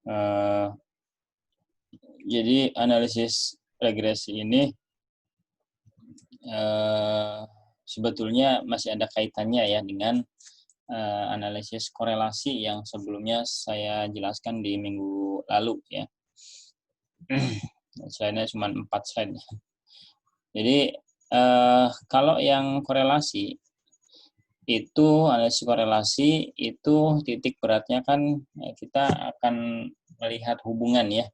Eh, jadi analisis regresi ini sebetulnya masih ada kaitannya ya dengan analisis korelasi yang sebelumnya saya jelaskan di minggu lalu ya. Slide-nya cuma 4 slide. Jadi kalau yang korelasi itu analisis korelasi itu titik beratnya kan kita akan melihat hubungan ya.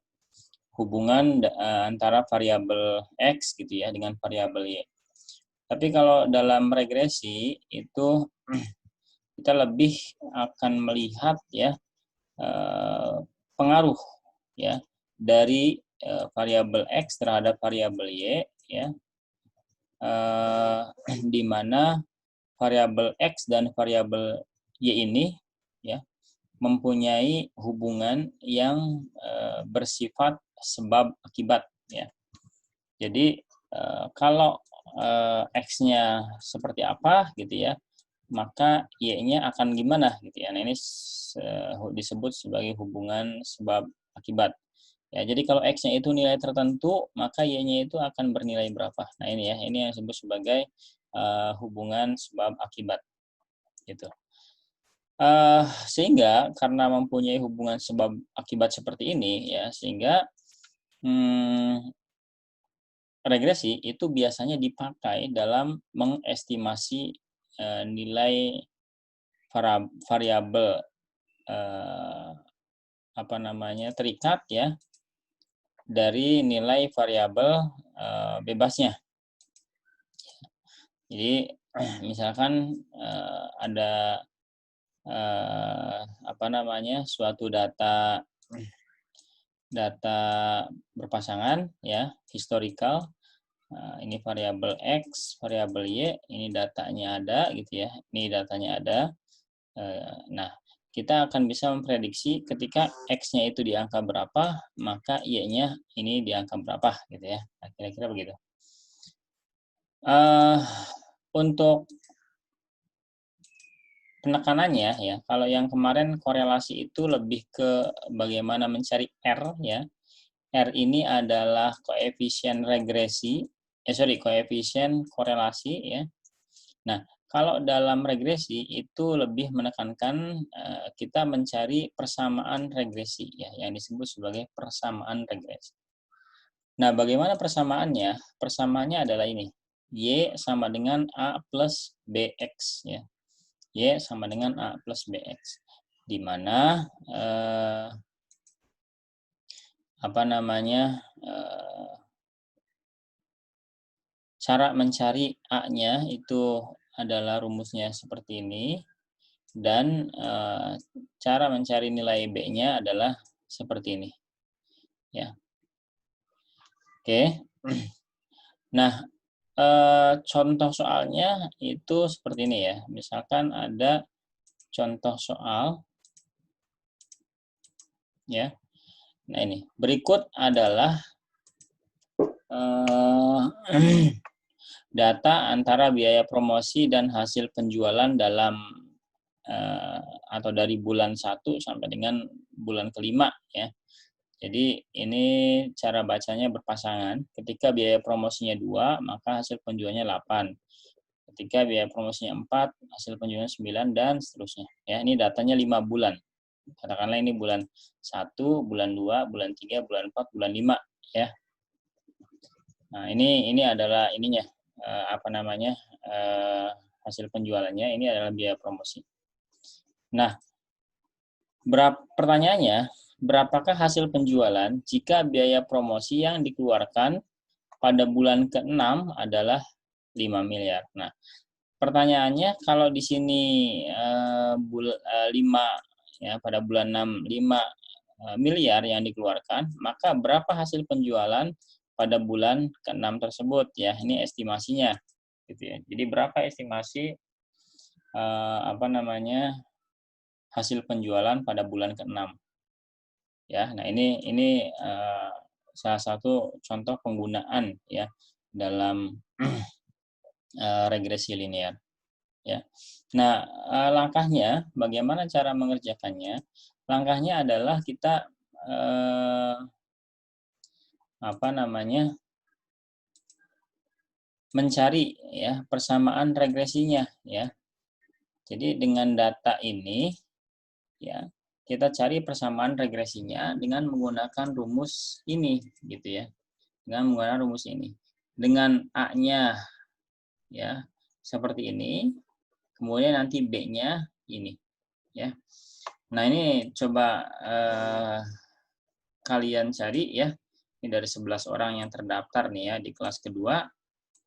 Hubungan antara variabel X gitu ya dengan variabel Y. Tapi kalau dalam regresi itu kita lebih akan melihat ya pengaruh ya dari variabel X terhadap variabel Y ya, di mana variabel X dan variabel Y ini ya mempunyai hubungan yang bersifat sebab akibat ya. Jadi kalau X-nya seperti apa gitu ya, maka Y-nya akan gimana gitu ya. Nah, ini disebut sebagai hubungan sebab akibat. Ya, jadi kalau X-nya itu nilai tertentu, maka Y-nya itu akan bernilai berapa. Nah, ini ya, ini yang disebut sebagai hubungan sebab akibat gitu. Sehingga karena mempunyai hubungan sebab akibat seperti ini ya, sehingga regresi itu biasanya dipakai dalam mengestimasi nilai variabel terikat ya dari nilai variabel bebasnya. Jadi misalkan ada suatu data berpasangan ya, historical. Ini variabel X, variabel Y, ini datanya ada gitu ya. Ini datanya ada. Nah, kita akan bisa memprediksi ketika X-nya itu di angka berapa, maka Y-nya ini di angka berapa gitu ya. Nah, kira-kira begitu. Untuk penekanannya ya, kalau yang kemarin korelasi itu lebih ke bagaimana mencari R ya. R ini adalah koefisien regresi, koefisien korelasi ya. Nah, kalau dalam regresi itu lebih menekankan kita mencari persamaan regresi ya, yang disebut sebagai persamaan regresi. Nah, bagaimana persamaannya? Persamaannya adalah ini. Y sama dengan A plus BX ya. Y sama dengan A plus BX. Di mana cara mencari A-nya itu adalah rumusnya seperti ini, dan cara mencari nilai B-nya adalah seperti ini. Ya. Oke. Nah, contoh soalnya itu seperti ini ya. Misalkan ada contoh soal ya. Nah, ini. Berikut adalah data antara biaya promosi dan hasil penjualan dalam atau dari bulan 1 sampai dengan bulan kelima ya. Jadi ini cara bacanya berpasangan. Ketika biaya promosinya 2, maka hasil penjualnya 8. Ketika biaya promosinya 4, hasil penjualnya 9 dan seterusnya. Ya, ini datanya 5 bulan. Katakanlah ini bulan 1, bulan 2, bulan 3, bulan 4, bulan 5 ya. Nah, ini adalah ininya hasil penjualannya, ini adalah biaya promosi. Nah, pertanyaannya, berapakah hasil penjualan jika biaya promosi yang dikeluarkan pada bulan ke-6 adalah 5 miliar. Nah, pertanyaannya kalau di sini 5 ya, pada bulan 6 5 miliar yang dikeluarkan, maka berapa hasil penjualan pada bulan ke-6 tersebut ya. Ini estimasinya gitu ya. Jadi berapa estimasi hasil penjualan pada bulan ke-6. Ya, nah ini salah satu contoh penggunaan ya dalam regresi linear. Ya. Nah, langkahnya bagaimana cara mengerjakannya? Langkahnya adalah kita apa namanya, mencari ya persamaan regresinya ya. Jadi dengan data ini ya kita cari persamaan regresinya dengan menggunakan rumus ini gitu ya. Dengan menggunakan rumus ini. Dengan A-nya ya seperti ini, kemudian nanti B-nya ini ya. Nah, ini coba kalian cari ya. Ini dari 11 orang yang terdaftar nih ya di kelas kedua.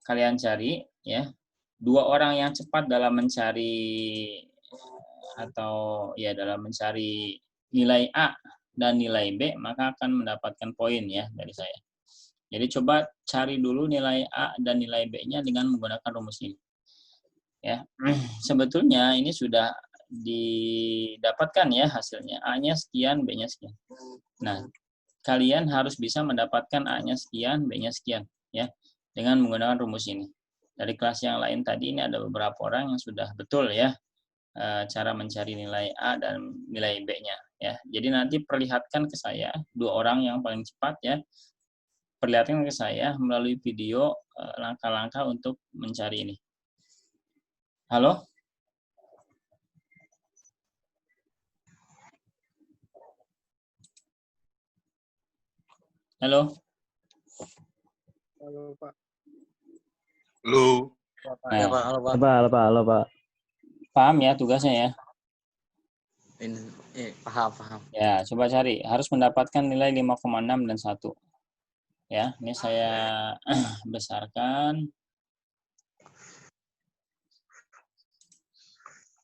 Kalian cari ya. 2 orang yang cepat dalam mencari atau ya dalam mencari nilai A dan nilai B, maka akan mendapatkan poin ya dari saya. Jadi coba cari dulu nilai A dan nilai B-nya dengan menggunakan rumus ini. Ya. Sebetulnya ini sudah didapatkan ya hasilnya. A-nya sekian, B-nya sekian. Nah, kalian harus bisa mendapatkan A-nya sekian, B-nya sekian ya dengan menggunakan rumus ini. Dari kelas yang lain tadi ini ada beberapa orang yang sudah betul ya cara mencari nilai A dan nilai B-nya ya. Jadi nanti perlihatkan ke saya 2 orang yang paling cepat ya. Perlihatkan ke saya melalui video langkah-langkah untuk mencari ini. Halo? Halo? Halo Pak. Halo. Pak. Nah, Ya Pak, halo Pak. Halo Pak. paham ya tugasnya ya? Paham. Ya, coba cari. Harus mendapatkan nilai 5,6 dan 1. Ya, ini saya besarkan.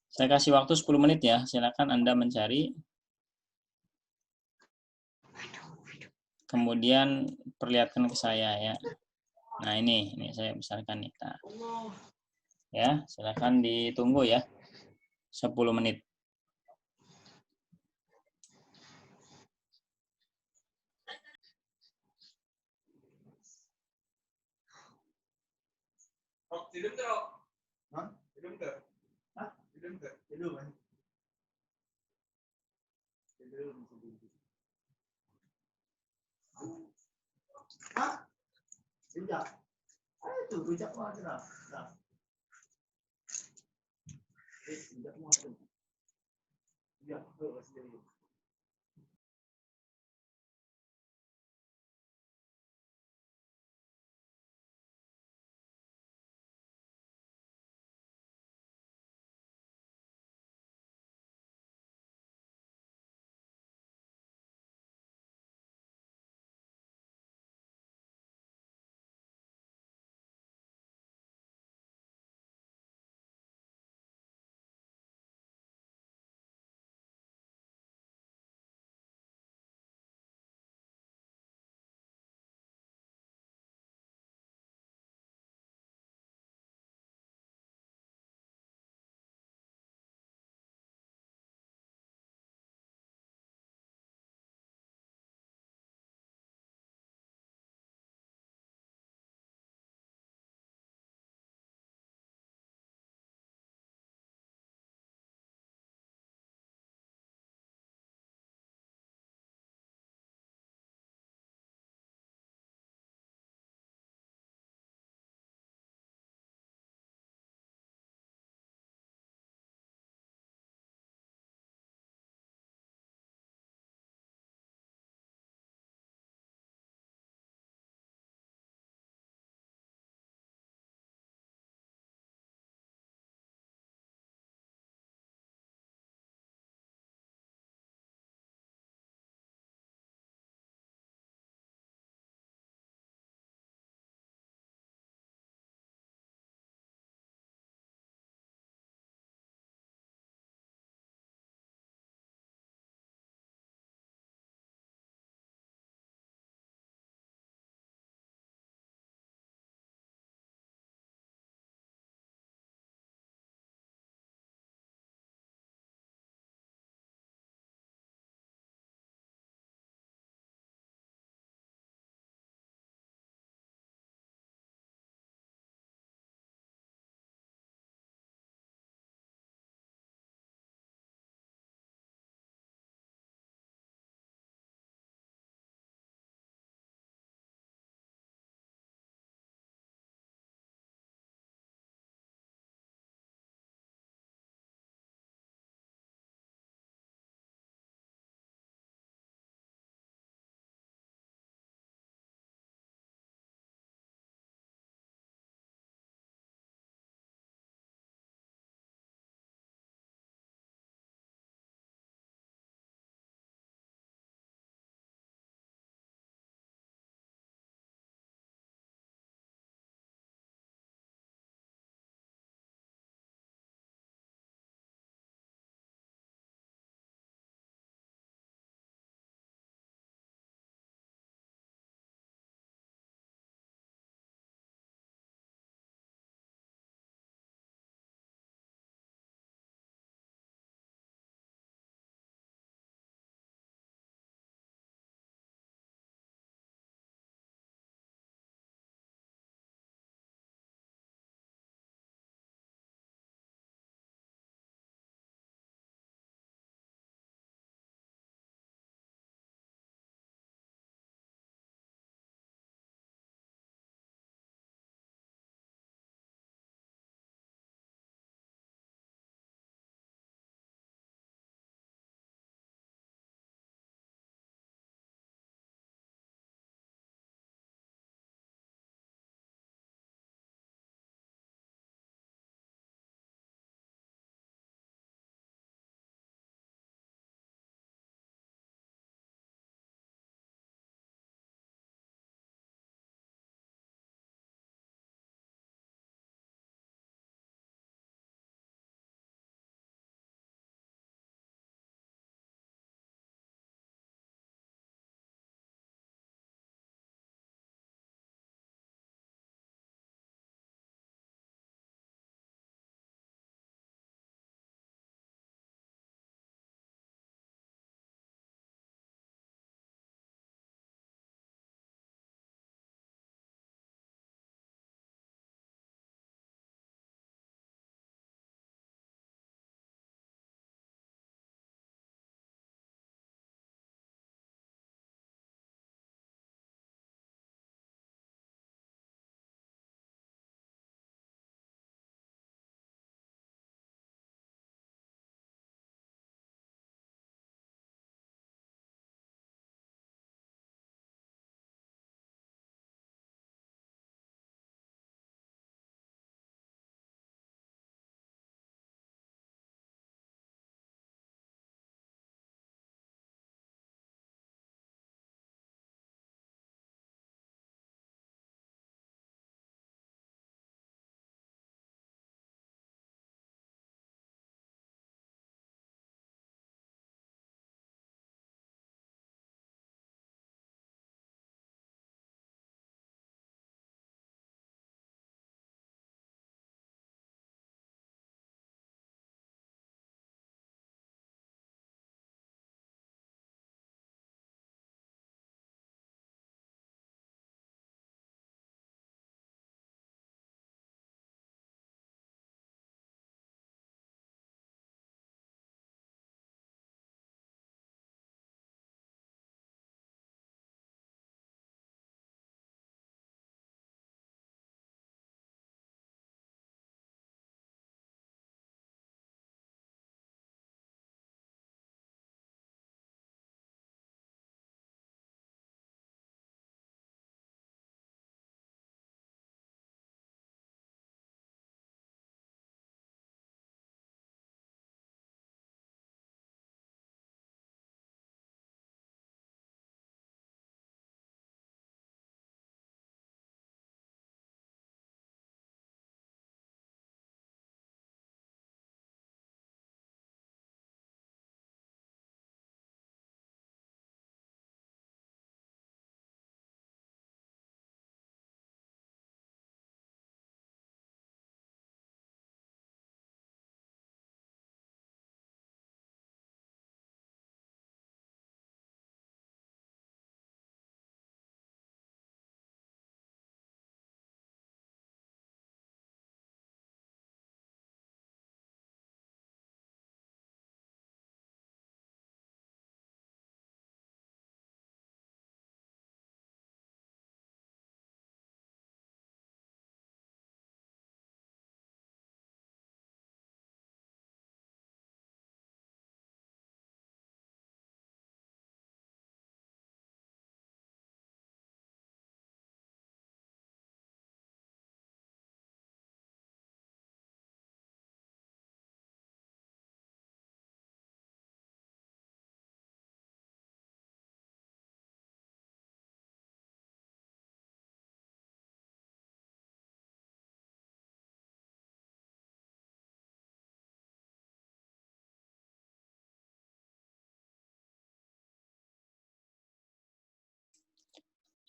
Saya kasih waktu 10 menit ya. Silakan Anda mencari. Kemudian perlihatkan ke saya ya. Nah, ini saya besarkan nih. Nah, ya, silakan ditunggu ya. 10 menit. Tidur terus. Hah? Tidur terus. Hah? Tidur terus. Tidur kan? Tidur. Hah? Rujak. Itu rujak mah ada. Nah. Rujak mah ada. Ya, terus sendiri.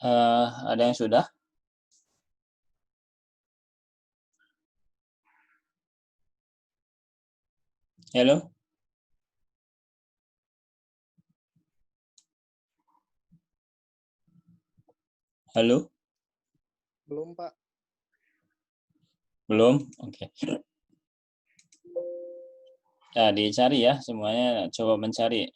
Ada yang sudah? Halo? Halo? Belum, Pak. Belum? Oke. Nah, dicari ya, semuanya coba mencari.